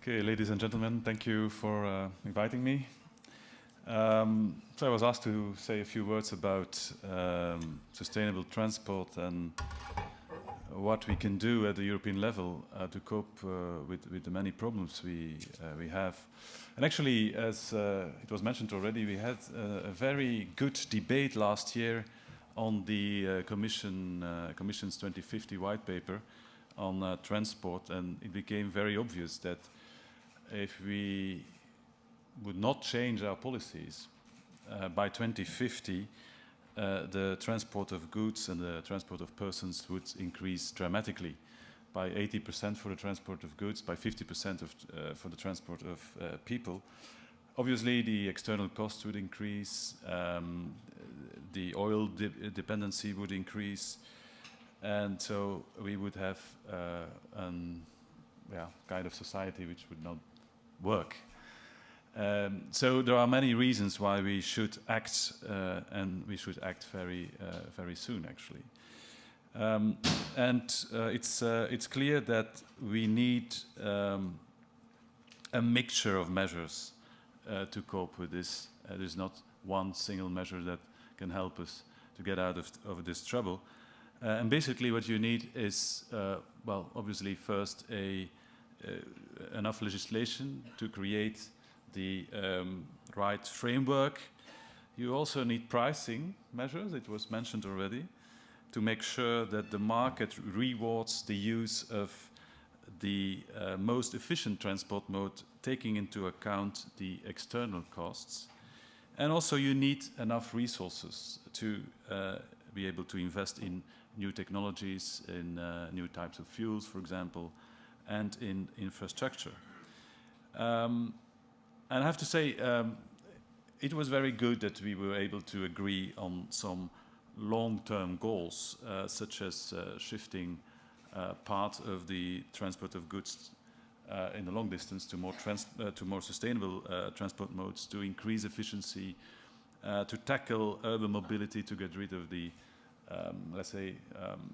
Okay, ladies and gentlemen, thank you for inviting me. So I was asked to say a few words about sustainable transport and what we can do at the European level to cope with the many problems we have. And actually, as it was mentioned already, we had a very good debate last year on the Commission's 2050 white paper on transport, and it became very obvious that if we would not change our policies, by 2050, the transport of goods and the transport of persons would increase dramatically, by 80% for the transport of goods, by 50% for the transport of people. Obviously, the external costs would increase, the oil dependency would increase, and so we would have kind of society which would not work. So there are many reasons why we should act, and we should act very soon, actually. It's clear that we need a mixture of measures to cope with this. There's not one single measure that can help us to get out of this trouble. And basically what you need is, well, obviously first enough legislation to create the right framework. You also need pricing measures, it was mentioned already, to make sure that the market rewards the use of the most efficient transport mode, taking into account the external costs. And also you need enough resources to be able to invest in new technologies, in new types of fuels, for example, and in infrastructure. And I have to say, it was very good that we were able to agree on some long-term goals, such as shifting part of the transport of goods in the long distance to more sustainable transport modes, to increase efficiency, to tackle urban mobility, to get rid of the, let's say,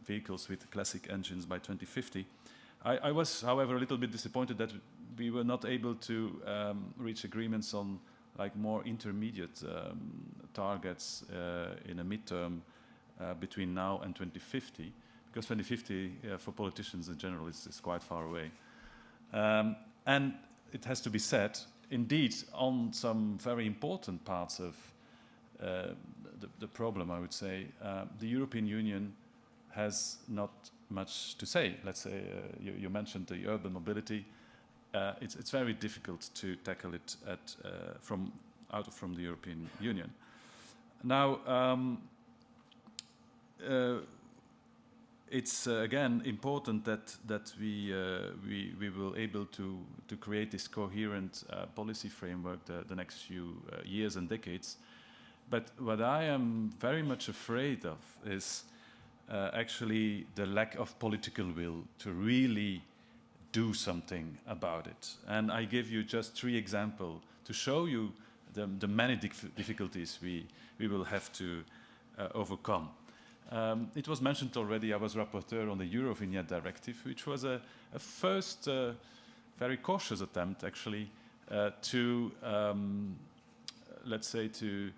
vehicles with classic engines by 2050. I was, however, a little bit disappointed that we were not able to reach agreements on like more intermediate targets in a midterm between now and 2050, because 2050 for politicians in general is quite far away. And it has to be said, indeed, on some very important parts of the problem, I would say, the European Union has not much to say. Let's say you mentioned the urban mobility. It's very difficult to tackle it from the European Union. Now, it's again important that we will able to create this coherent policy framework the next few years and decades. But what I am very much afraid of is actually the lack of political will to really do something about it. And I give you just 3 examples to show you the many difficulties we will have to overcome. It was mentioned already, I was rapporteur on the Eurovignette Directive, which was a first very cautious attempt actually to, let's say, to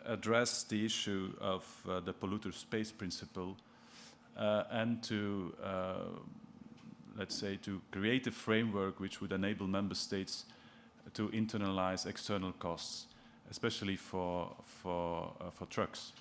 address the issue of the polluter pays principle and to, let's say, to create a framework which would enable member states to internalize external costs, especially for trucks.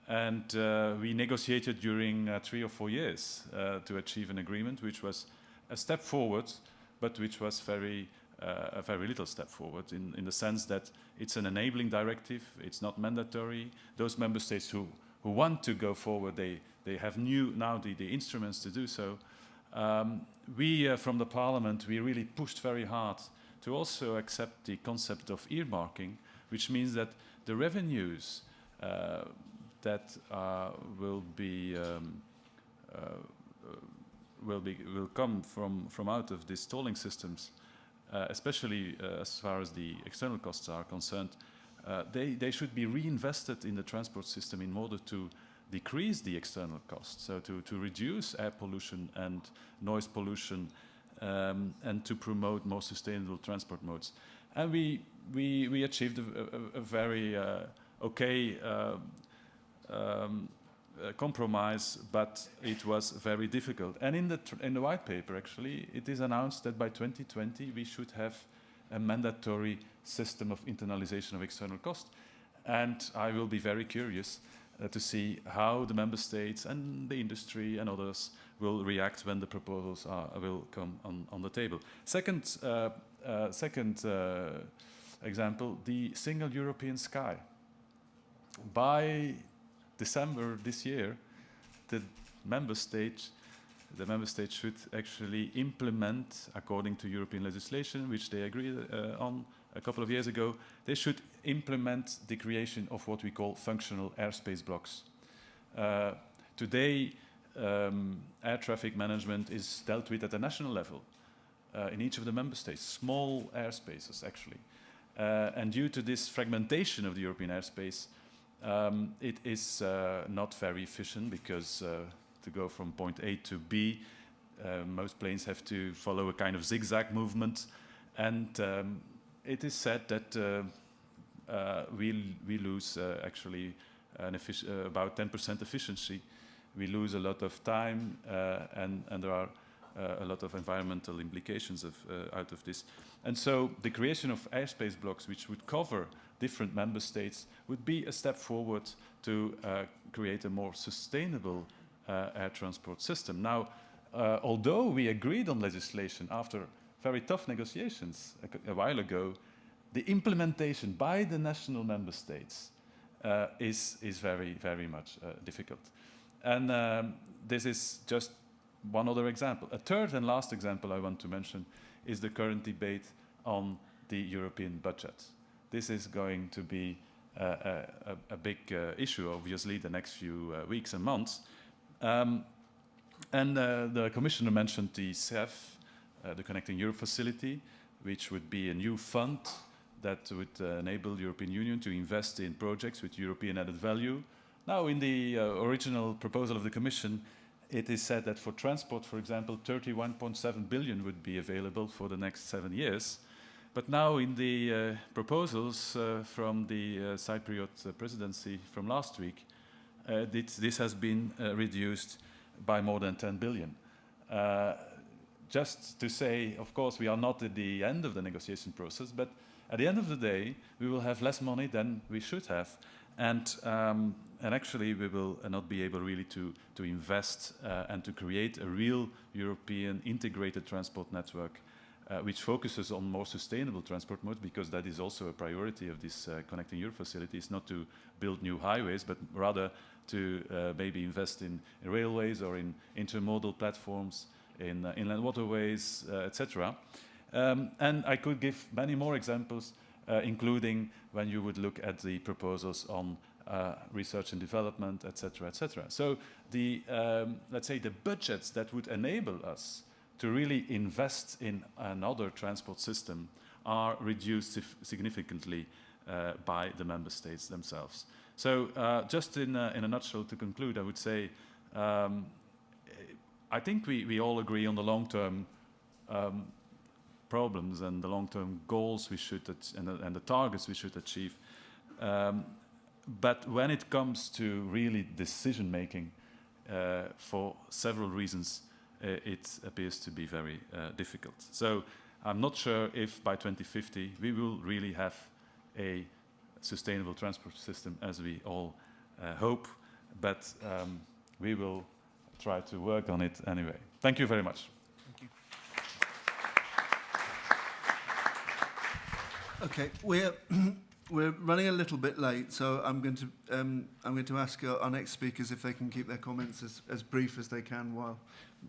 And we negotiated during 3 or 4 years to achieve an agreement, which was a step forward, but which was a very little step forward in the sense that it's an enabling directive, it's not mandatory. Those member states who want to go forward, they have now the instruments to do so. We from the Parliament, we really pushed very hard to also accept the concept of earmarking, which means that the revenues that will come from out of these tolling systems, especially as far as the external costs are concerned, they should be reinvested in the transport system in order to decrease the external costs, so to reduce air pollution and noise pollution and to promote more sustainable transport modes. And we achieved a very okay compromise, but it was very difficult. And in the white paper, actually, it is announced that by 2020 we should have a mandatory system of internalization of external cost. And I will be very curious to see how the member states and the industry and others will react when the proposals will come on the table. Second example, the single European sky. By December this year, the member states should actually implement, according to European legislation, which they agreed on a couple of years ago, they should implement the creation of what we call functional airspace blocks. Today, air traffic management is dealt with at the national level in each of the member states, small airspaces actually. And due to this fragmentation of the European airspace, it is not very efficient because to go from point A to B, most planes have to follow a kind of zigzag movement, and it is said that we lose actually about 10% efficiency. We lose a lot of time, and there are a lot of environmental implications out of this. And so the creation of airspace blocks, which would cover different member states, would be a step forward to create a more sustainable air transport system. Now, although we agreed on legislation after very tough negotiations a while ago, the implementation by the national member states is very, very much difficult. And this is just one other example. A third and last example I want to mention is the current debate on the European budget. This is going to be a big issue, obviously, the next few weeks and months. And the Commissioner mentioned the CEF, the Connecting Europe Facility, which would be a new fund that would enable the European Union to invest in projects with European added value. Now, in the original proposal of the Commission, it is said that for transport, for example, 31.7 billion would be available for the next 7 years. But now in the proposals from the Cypriot presidency from last week, this has been reduced by more than 10 billion. Just to say, of course, we are not at the end of the negotiation process, but at the end of the day, we will have less money than we should have. And actually, we will not be able really to invest and to create a real European integrated transport network which focuses on more sustainable transport modes, because that is also a priority of this Connecting Europe facility. It's not to build new highways, but rather to maybe invest in railways or in intermodal platforms, in inland waterways, etc. And I could give many more examples, including when you would look at the proposals on research and development, etc., etc. So the, let's say, the budgets that would enable us to really invest in another transport system are reduced significantly by the member states themselves. So just in a nutshell, to conclude, I would say I think we all agree on the long-term problems and the long-term goals we should and the targets we should achieve. But when it comes to really decision-making, for several reasons, it appears to be very difficult. So I'm not sure if by 2050 we will really have a sustainable transport system as we all hope, but we will try to work on it anyway. Thank you very much. Thank you. Okay, we're running a little bit late, so I'm going to ask our next speakers if they can keep their comments as brief as they can while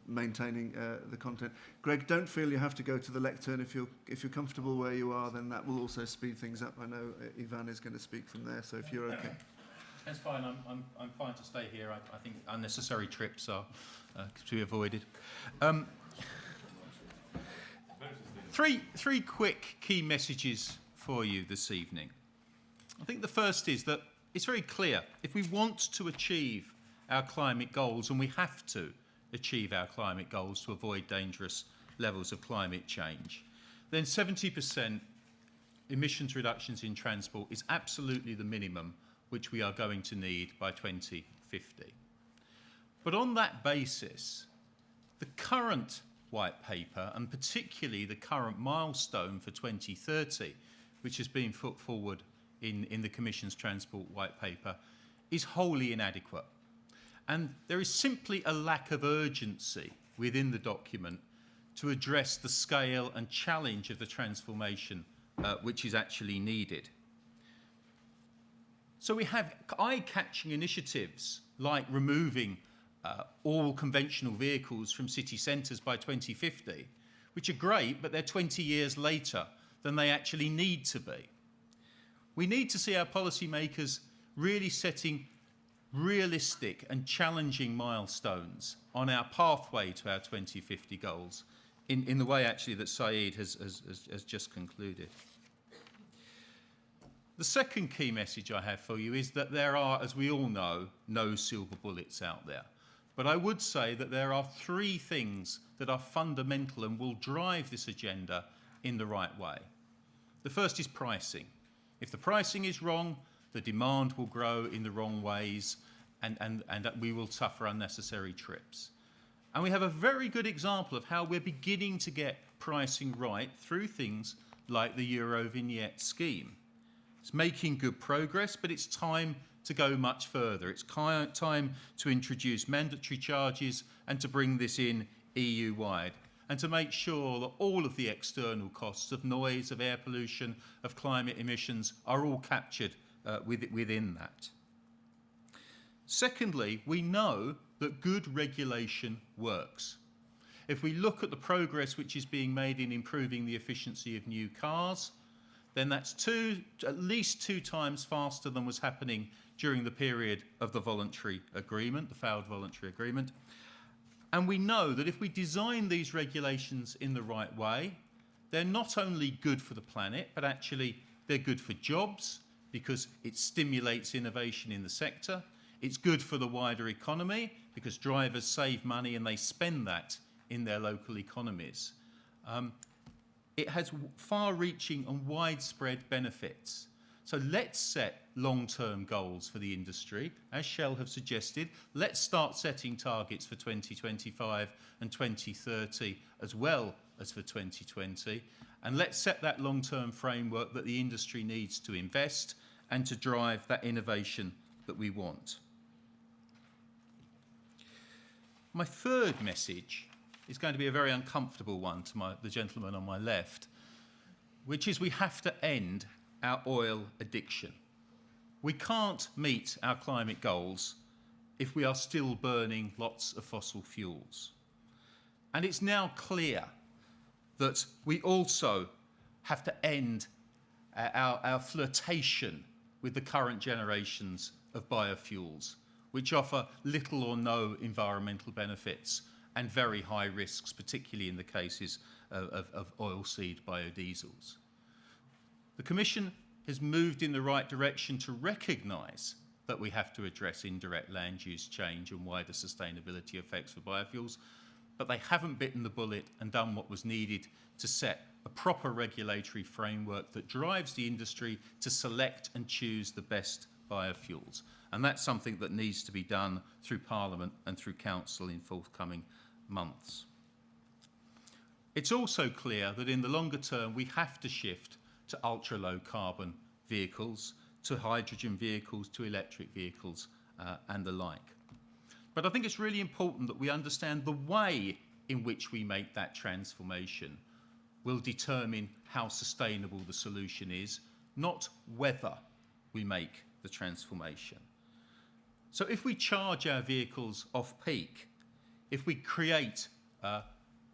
maintaining the content. Greg, don't feel you have to go to the lectern. If you're comfortable where you are, then that will also speed things up. I know Ivan is going to speak from there, so if you're okay. That's fine. I'm fine to stay here. I think unnecessary trips are to be avoided. Three quick key messages for you this evening. I think the first is that it's very clear, if we want to achieve our climate goals, and we have to achieve our climate goals to avoid dangerous levels of climate change, then 70% emissions reductions in transport is absolutely the minimum which we are going to need by 2050. But on that basis, the current white paper, and particularly the current milestone for 2030, which has been put forward in the Commission's Transport White Paper, is wholly inadequate. And there is simply a lack of urgency within the document to address the scale and challenge of the transformation which is actually needed. So we have eye-catching initiatives like removing all conventional vehicles from city centres by 2050, which are great, but they're 20 years later than they actually need to be. We need to see our policymakers really setting realistic and challenging milestones on our pathway to our 2050 goals in the way actually that Saeed has just concluded. The second key message I have for you is that there are, as we all know, no silver bullets out there. But I would say that there are three things that are fundamental and will drive this agenda in the right way. The first is pricing. If the pricing is wrong, the demand will grow in the wrong ways and we will suffer unnecessary trips. And we have a very good example of how we're beginning to get pricing right through things like the Eurovignette scheme. It's making good progress, but it's time to go much further. It's time to introduce mandatory charges and to bring this in EU-wide, and to make sure that all of the external costs of noise, of air pollution, of climate emissions are all captured within that. Secondly, we know that good regulation works. If we look at the progress which is being made in improving the efficiency of new cars, then that's at least 2 times faster than was happening during the period of the voluntary agreement, the failed voluntary agreement. And we know that if we design these regulations in the right way, they're not only good for the planet, but actually they're good for jobs because it stimulates innovation in the sector. It's good for the wider economy because drivers save money and they spend that in their local economies. It has far-reaching and widespread benefits. So let's set long-term goals for the industry, as Shell have suggested. Let's start setting targets for 2025 and 2030 as well as for 2020. And let's set that long-term framework that the industry needs to invest and to drive that innovation that we want. My third message is going to be a very uncomfortable one to the gentleman on my left, which is we have to end our oil addiction. We can't meet our climate goals if we are still burning lots of fossil fuels. And it's now clear that we also have to end our flirtation with the current generations of biofuels, which offer little or no environmental benefits and very high risks, particularly in the cases of oilseed biodiesels. The Commission has moved in the right direction to recognise that we have to address indirect land use change and wider sustainability effects for biofuels, but they haven't bitten the bullet and done what was needed to set a proper regulatory framework that drives the industry to select and choose the best biofuels. And that's something that needs to be done through Parliament and through Council in forthcoming months. It's also clear that in the longer term we have to shift to ultra-low carbon vehicles, to hydrogen vehicles, to electric vehicles and the like. But I think it's really important that we understand the way in which we make that transformation will determine how sustainable the solution is, not whether we make the transformation. So if we charge our vehicles off-peak, if we create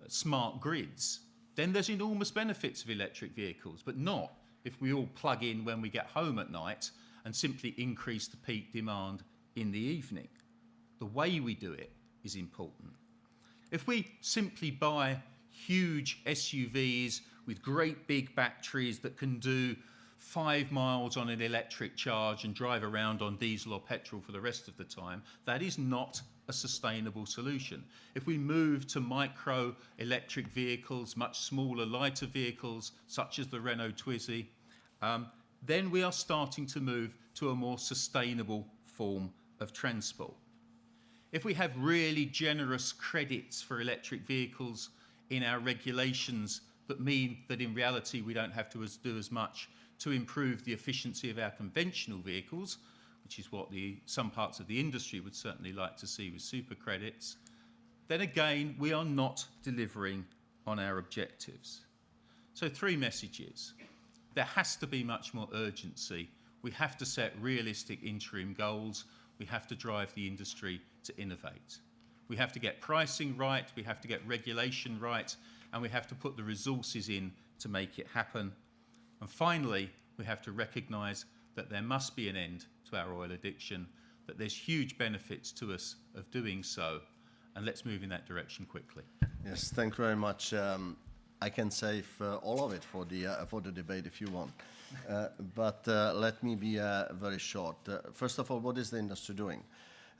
smart grids, then there's enormous benefits of electric vehicles, but not if we all plug in when we get home at night and simply increase the peak demand in the evening. The way we do it is important. If we simply buy huge SUVs with great big batteries that can do 5 miles on an electric charge and drive around on diesel or petrol for the rest of the time, that is not a sustainable solution. If we move to micro electric vehicles, much smaller, lighter vehicles, such as the Renault Twizy, then we are starting to move to a more sustainable form of transport. If we have really generous credits for electric vehicles in our regulations that mean that in reality we don't have to do as much to improve the efficiency of our conventional vehicles, which is what some parts of the industry would certainly like to see with super credits, then again we are not delivering on our objectives. So 3 messages. There has to be much more urgency. We have to set realistic interim goals. We have to drive the industry to innovate. We have to get pricing right, we have to get regulation right, and we have to put the resources in to make it happen. And finally, we have to recognise that there must be an end to our oil addiction, that there's huge benefits to us of doing so, and let's move in that direction quickly. Yes, thank you very much. I can save all of it for the debate if you want. But let me be very short. First of all, what is the industry doing?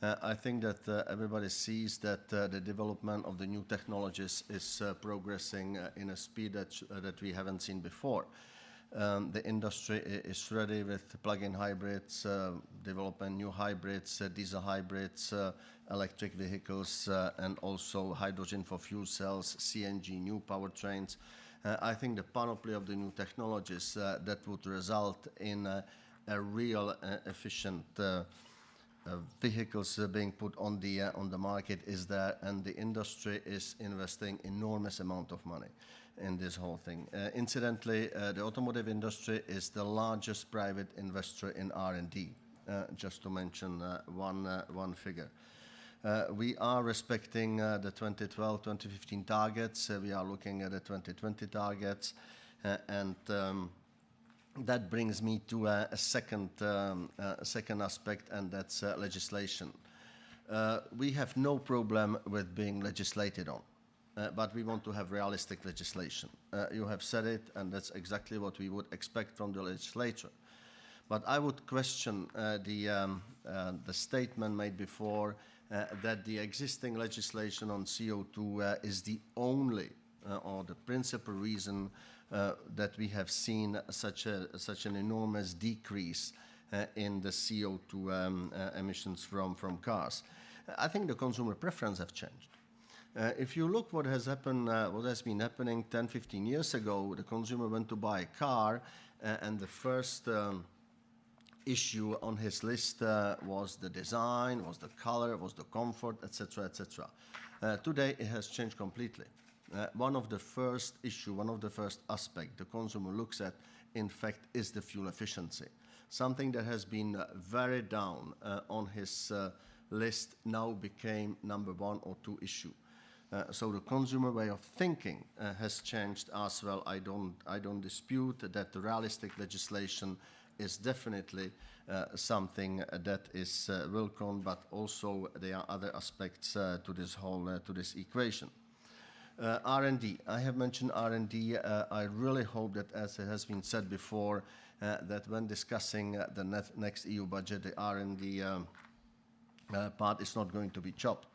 I think that everybody sees that the development of the new technologies is progressing in a speed that we haven't seen before. The industry is ready with plug-in hybrids, developing new hybrids, diesel hybrids, electric vehicles, and also hydrogen for fuel cells, CNG, new powertrains. I think the panoply of the new technologies that would result in a real efficient vehicles being put on the market is there, and the industry is investing enormous amount of money in this whole thing. Incidentally, the automotive industry is the largest private investor in R&D, just to mention one figure. We are respecting the 2012-2015 targets. We are looking at the 2020 targets, and that brings me to a second aspect, and that's legislation. We have no problem with being legislated on, but we want to have realistic legislation. You have said it, and that's exactly what we would expect from the legislature. But I would question the statement made before that the existing legislation on CO2 is the only or the principal reason that we have seen such an enormous decrease in the CO2 emissions from cars. I think the consumer preference have changed. If you look what has happened, what has been happening 10, 15 years ago, the consumer went to buy a car, and the first issue on his list was the design, was the color, was the comfort, etc., etc. Today it has changed completely. One of the first issue, one of the first aspect the consumer looks at, in fact, is the fuel efficiency. Something that has been very down on his list now became number 1 or 2 issue. So the consumer way of thinking has changed as well. I don't dispute that the realistic legislation is definitely something that is welcome, but also there are other aspects to this equation. R&D. I have mentioned R&D. I really hope that, as it has been said before, that when discussing the next EU budget, the R&D part is not going to be chopped.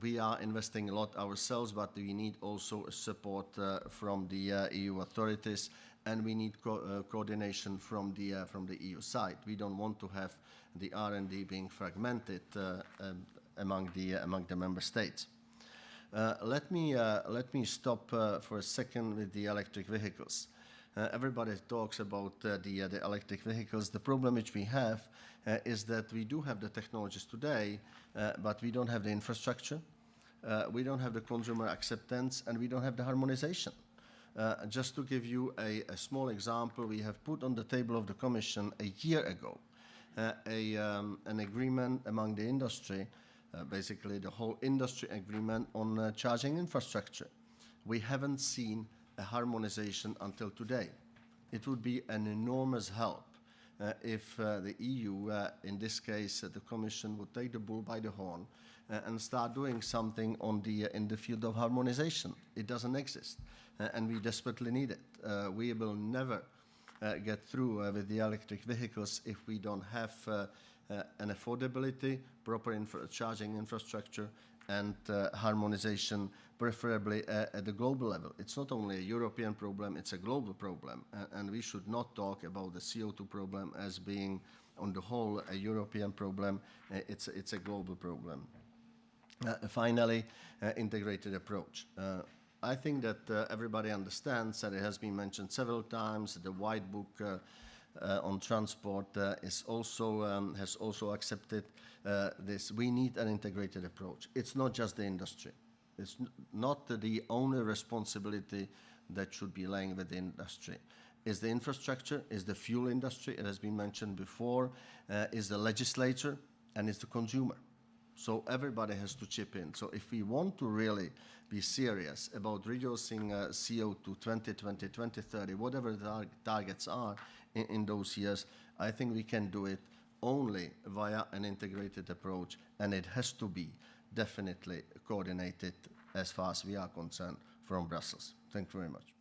We are investing a lot ourselves, but we need also support from the EU authorities, and we need coordination from the EU side. We don't want to have the R&D being fragmented among the member states. Let me stop for a second with the electric vehicles. Everybody talks about the electric vehicles. The problem which we have is that we do have the technologies today, but we don't have the infrastructure, we don't have the consumer acceptance, and we don't have the harmonization. Just to give you a small example, we have put on the table of the Commission a year ago an agreement among the industry, basically the whole industry agreement on charging infrastructure. We haven't seen a harmonization until today. It would be an enormous help if the EU, in this case the Commission, would take the bull by the horn and start doing something in the field of harmonization. It doesn't exist, and we desperately need it. We will never get through with the electric vehicles if we don't have an affordability, proper charging infrastructure, and harmonization, preferably at the global level. It's not only a European problem, it's a global problem. And we should not talk about the CO2 problem as being, on the whole, a European problem. It's a global problem. Finally, integrated approach. I think that everybody understands that it has been mentioned several times. The White Book on transport has also accepted this. We need an integrated approach. It's not just the industry. It's not the only responsibility that should be lying with the industry. Is the infrastructure, is the fuel industry, it has been mentioned before, is the legislature, and is the consumer. So everybody has to chip in. So if we want to really be serious about reducing CO2 2020, 2030, whatever the targets are in those years, I think we can do it only via an integrated approach, and it has to be definitely coordinated as far as we are concerned from Brussels. Thank you very much.